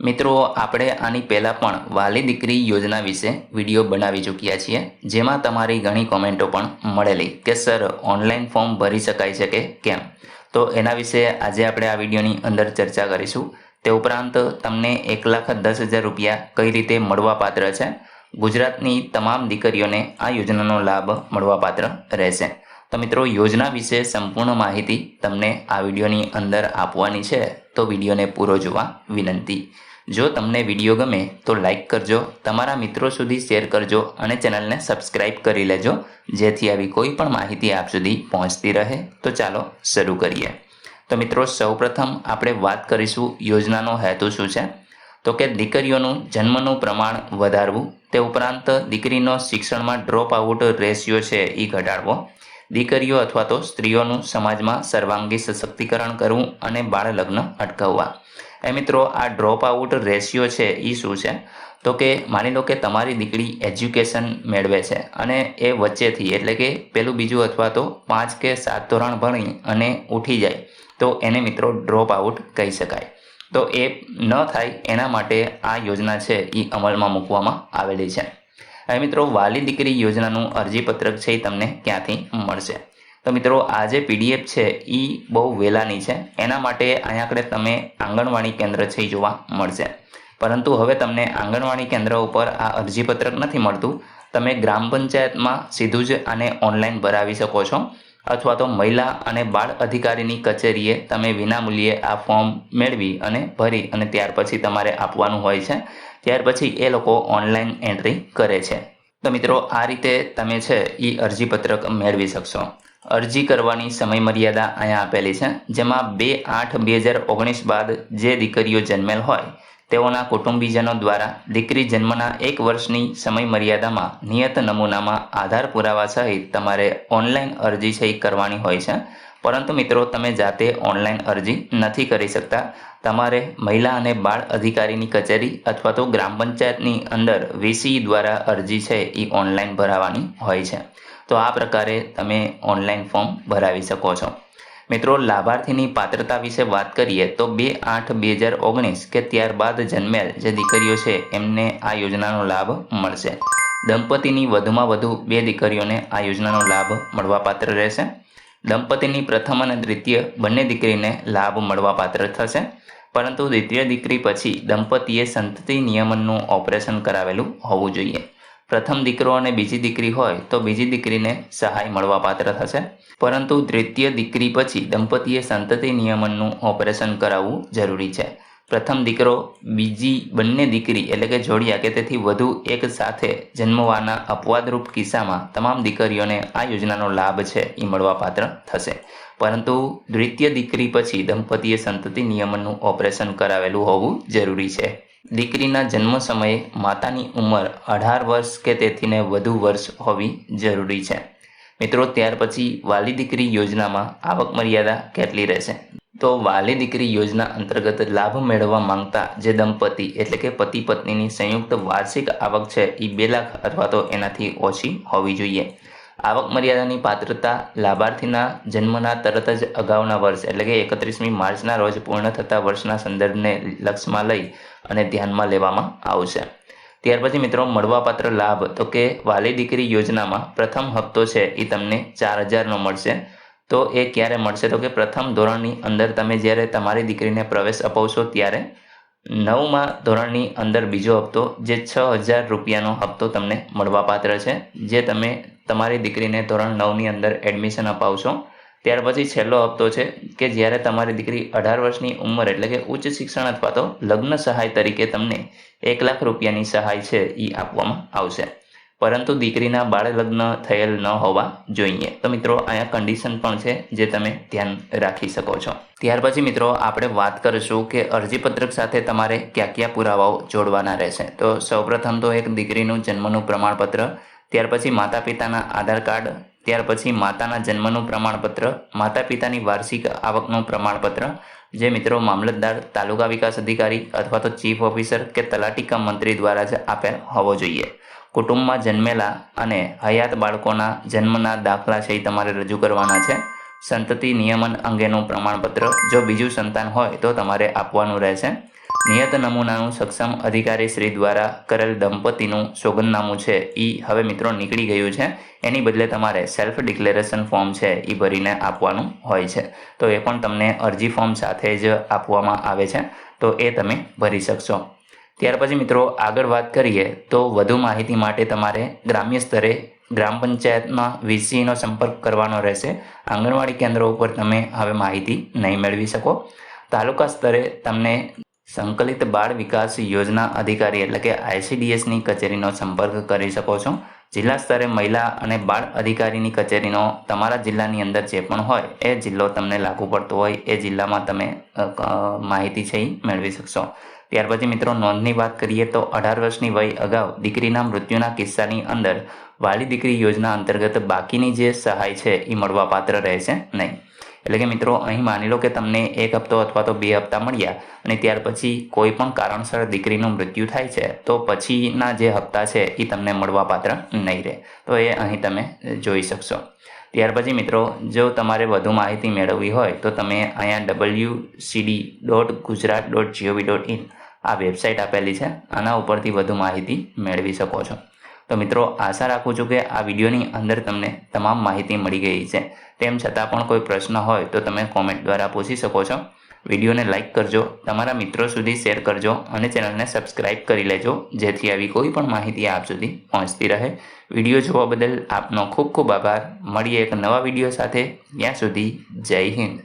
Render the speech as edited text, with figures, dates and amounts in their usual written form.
મિત્રો, આપણે આની પહેલાં પણ વાલી દીકરી યોજના વિશે વિડીયો બનાવી ચૂક્યા છીએ, જેમાં તમારી ઘણી કોમેન્ટો પણ મળેલી કે સર ઓનલાઈન ફોર્મ ભરી શકાય છે કે કેમ. તો એના વિશે આજે આપણે આ વિડીયોની અંદર ચર્ચા કરીશું. તે ઉપરાંત તમને 1,10,000 રૂપિયા કઈ રીતે મળવાપાત્ર છે, ગુજરાતની તમામ દીકરીઓને આ યોજનાનો લાભ મળવાપાત્ર રહેશે. તો મિત્રો, યોજના વિશે સંપૂર્ણ માહિતી તમને આ વિડીયોની અંદર આપવાની છે, તો વિડીયોને પૂરો જોવા વિનંતી. જો તમને વિડીયો ગમે તો લાઈક કરજો, તમારા મિત્રો સુધી શેર કરજો અને ચેનલને સબસ્ક્રાઈબ કરી લેજો, જેથી આવી કોઈ પણ માહિતી આપ સુધી પહોંચતી રહે. તો ચાલો શરૂ કરીએ. તો મિત્રો, સૌપ્રથમ આપણે વાત કરીશું યોજનાનો હેતુ શું છે. તો કે દીકરીઓનું જન્મનું પ્રમાણ વધારવું, તે ઉપરાંત દીકરીનો શિક્ષણમાં ડ્રોપ આઉટ રેશિયો છે એ ઘટાડવો, દીકરીઓ અથવા તો સ્ત્રીઓનું સમાજમાં સર્વાંગી સશક્તિકરણ કરવું અને બાળ લગ્ન અટકાવવા. મિત્રો, આ ડ્રોપ આઉટ રેશિયો છે એ શું છે? તો કે માની લો કે તમારી દીકરી એજ્યુકેશન મેળવે છે અને એ વચ્ચેથી એટલે કે પહેલું બીજું અથવા તો 5 કે 7 ધોરણ ભણી અને ઉઠી જાય, તો એને મિત્રો ડ્રોપ આઉટ કહી શકાય. તો એ ન થાય એના માટે આ યોજના છે એ અમલમાં મૂકવામાં આવેલી છે. હવે મિત્રો, વાલી દીકરી યોજનાનું અરજીપત્રક છે એ તમને ક્યાંથી મળશે? તો મિત્રો, આ જે PDF છે એ બહુ વહેલાની છે, એના માટે અહીંયા આગળ તમે આંગણવાડી કેન્દ્ર છે એ જોવા મળશે. પરંતુ હવે તમને આંગણવાડી કેન્દ્ર ઉપર આ અરજીપત્રક નથી મળતું. તમે ગ્રામ પંચાયતમાં સીધું જ આને ઓનલાઈન ભરાવી શકો છો, અથવા તો મહિલા અને બાળ અધિકારીની કચેરીએ તમે વિનામૂલ્યે આ ફોર્મ મેળવી અને ભરી અને ત્યાર પછી તમારે આપવાનું હોય છે. ત્યાર પછી એ લોકો ઓનલાઈન એન્ટ્રી કરે છે. તો મિત્રો, આ રીતે તમે છે એ અરજીપત્રક મેળવી શકશો. અરજી કરવાની સમયમર્યાદા અહીંયા આપેલી છે, જેમાં 2/8/2019 બાદ જે દીકરીઓ જન્મેલ હોય તેઓના કુટુંબીજનો દ્વારા દીકરી જન્મના 1 વર્ષની સમયમર્યાદામાં નિયત નમૂનામાં આધાર પુરાવા સહિત તમારે ઓનલાઈન અરજી છે એ કરવાની હોય છે. પરંતુ મિત્રો, તમે જાતે ઓનલાઈન અરજી નથી કરી શકતા. તમારે મહિલા અને બાળ અધિકારીની કચેરી અથવા તો ગ્રામ પંચાયતની અંદર VC દ્વારા અરજી છે એ ઓનલાઈન ભરાવાની હોય છે. તો આ પ્રકારે તમે ઓનલાઈન ફોર્મ ભરાવી શકો છો. મિત્રો, લાભાર્થીની પાત્રતા વિશે વાત કરીએ તો 2/8/2019 કે ત્યારબાદ જન્મેલ જે દીકરીઓ છે એમને આ યોજનાનો લાભ મળશે. દંપતીની વધુમાં વધુ 2 દીકરીઓને આ યોજનાનો લાભ મળવાપાત્ર રહેશે. દંપતીની પ્રથમ અને દ્વિતીય બંને દીકરીને લાભ મળવાપાત્ર થશે. પરંતુ દ્વિતીય દીકરી પછી દંપતીએ સંતતિ નિયમનનું ઓપરેશન કરાવેલું હોવું જોઈએ. પ્રથમ દીકરો અને બીજી દીકરી હોય તો બીજી દીકરીને સહાય મળવાપાત્ર થશે. પરંતુ તૃતીય દીકરી પછી દંપતીએ સંતતિ નિયમનનું ઓપરેશન કરાવવું જરૂરી છે. પ્રથમ દીકરો બીજી બંને દીકરી એટલે કે જોડિયા કે તેથી વધુ એક સાથે જન્મવાના અપવાદરૂપ કિસ્સામાં તમામ દીકરીઓને આ યોજનાનો લાભ છે એ મળવાપાત્ર થશે. પરંતુ દ્વિતીય દીકરી પછી દંપતીએ સંતતિ નિયમનનું ઓપરેશન કરાવેલું હોવું જરૂરી છે. દીકરીના જન્મ સમયે માતાની ઉંમર 18 વર્ષ કે તેથીને વધુ વર્ષ હોવી જરૂરી છે. મિત્રો, ત્યાર પછી વાલી દીકરી યોજનામાં આવક મર્યાદા કેટલી રહેશે? તો વાલી દીકરી યોજના અંતર્ગત લાભ મેળવવા માંગતા જે દંપતી એટલે કે પતિ પત્નીની સંયુક્ત વાર્ષિક આવક છે એ 2 લાખ અથવા તો એનાથી ઓછી હોવી જોઈએ. આવક મર્યાદાની પાત્રતા લાભાર્થીના જન્મના તરત જ અગાઉના વર્ષ એટલે કે 31મી માર્ચના રોજ પૂર્ણ થતા વર્ષના સંદર્ભને લક્ષમાં લઈ અને ધ્યાનમાં લેવામાં આવશે. ત્યાર પછી મિત્રો, મળવાપાત્ર લાભ તો કે વાલી દીકરી યોજનામાં પ્રથમ હપ્તો છે એ તમને 4,000નો મળશે. તો એ ક્યારે મળશે? તો કે પ્રથમ ધોરણની અંદર તમે જ્યારે તમારી દીકરીને પ્રવેશ અપાવશો ત્યારે. 9મા ધોરણની અંદર બીજો હપ્તો જે 6,000 રૂપિયાનો હપ્તો તમને મળવાપાત્ર છે, જે તમે તમારી દીકરીને ધોરણ 9ની અંદર એડમિશન અપાવશો. ત્યાર પછી છેલ્લો હપ્તો છે કે જ્યારે તમારી દીકરી 18 વર્ષની ઉંમર એટલે કે ઉચ્ચ શિક્ષણ અથવા તો લગ્ન સહાય તરીકે તમને 1 લાખ રૂપિયાની સહાય છે એ આપવામાં આવશે. પરંતુ દીકરીના બાળ લગ્ન થયેલ ન હોવા જોઈએ. તો મિત્રો, અહીંયા કન્ડિશન પણ છે જે તમે ધ્યાન રાખી શકો છો. ત્યાર પછી મિત્રો, આપણે વાત કરીશું કે અરજીપત્રક સાથે તમારે કયા કયા પુરાવાઓ જોડવાના રહેશે. તો સૌપ્રથમ તો એક દીકરીનું જન્મનું પ્રમાણપત્ર, ત્યાર પછી માતા પિતાના આધાર કાર્ડ, ત્યાર પછી માતાના જન્મનું પ્રમાણપત્ર, માતા પિતાની વાર્ષિક આવકનું પ્રમાણપત્ર, જે મિત્રો મામલતદાર, તાલુકા વિકાસ અધિકારી અથવા તો ચીફ ઓફિસર કે તલાટી કમ મંત્રી દ્વારા જ આપેલ હોવો જોઈએ. કુટુંબમાં જન્મેલા અને હયાત બાળકોના જન્મના દાખલા છે એ તમારે રજૂ કરવાના છે. સંતતિ નિયમન અંગેનું પ્રમાણપત્ર, જો બીજું સંતાન હોય તો તમારે આપવાનું રહેશે. નિયત નમૂનાનું સક્ષમ અધિકારી શ્રી દ્વારા કરેલ દંપતીનું સોગંદનામું છે એ હવે મિત્રો નીકળી ગયું છે. એની બદલે તમારે સેલ્ફ ડિક્લેરેશન ફોર્મ છે એ ભરીને આપવાનું હોય છે. તો એ પણ તમને અરજી ફોર્મ સાથે જ આપવામાં આવે છે, તો એ તમે ભરી શકશો. ત્યાર પછી મિત્રો આગળ વાત કરીએ તો વધુ માહિતી માટે તમારે ગ્રામ્ય સ્તરે ગ્રામ પંચાયતમાં વીસીનો સંપર્ક કરવાનો રહેશે. આંગણવાડી કેન્દ્રો ઉપર તમે હવે માહિતી નહીં મેળવી શકો. તાલુકા સ્તરે તમને સંકલિત બાળ વિકાસ યોજના અધિકારી એટલે કે ICDSની કચેરીનો સંપર્ક કરી શકો છો. જિલ્લા સ્તરે મહિલા અને બાળ અધિકારીની કચેરીનો તમારા જિલ્લાની અંદર જે પણ હોય એ જિલ્લો તમને લાગુ પડતો હોય એ જિલ્લામાં તમે માહિતી છે એ મેળવી શકશો. ત્યાર પછી મિત્રો નોંધની વાત કરીએ તો 18 વર્ષની વય અગાઉ દીકરીના મૃત્યુના કિસ્સાની અંદર વાલી દીકરી યોજના અંતર્ગત બાકીની જે સહાય છે એ મળવાપાત્ર રહેશે નહીં. એટલે કે મિત્રો અહીં માની લો કે તમને 1 હપ્તો અથવા તો 2 હપ્તા મળ્યા અને ત્યાર પછી કોઈ પણ કારણસર દીકરીનું મૃત્યુ થાય છે તો પછીના જે હપ્તા છે એ તમને મળવાપાત્ર નહીં રહે. તો એ અહીં તમે જોઈ શકશો. ત્યાર પછી મિત્રો જો તમારે વધુ માહિતી મેળવવી હોય તો તમે અહીંયા wcd.gujarat.gov.in આ વેબસાઇટ આપેલી છે, આના ઉપરથી વધુ માહિતી મેળવી શકો છો. તો મિત્રો આશા રાખું છું કે આ વિડીયોની અંદર તમને તમામ માહિતી મળી ગઈ છે. તેમ છતાં પણ કોઈ પ્રશ્ન હોય તો તમે કોમેન્ટ દ્વારા પૂછી શકો છો. વિડીયોને લાઇક કરજો, તમારા મિત્રો સુધી શેર કરજો અને ચેનલને સબસ્ક્રાઇબ કરી લેજો જેથી આવી કોઈ પણ માહિતી આપ સુધી પહોંચતી રહે. વિડીયો જોવા બદલ આપનો ખૂબ ખૂબ આભાર. મળીએ એક નવા વિડીયો સાથે. ત્યાં સુધી જય હિન્દ.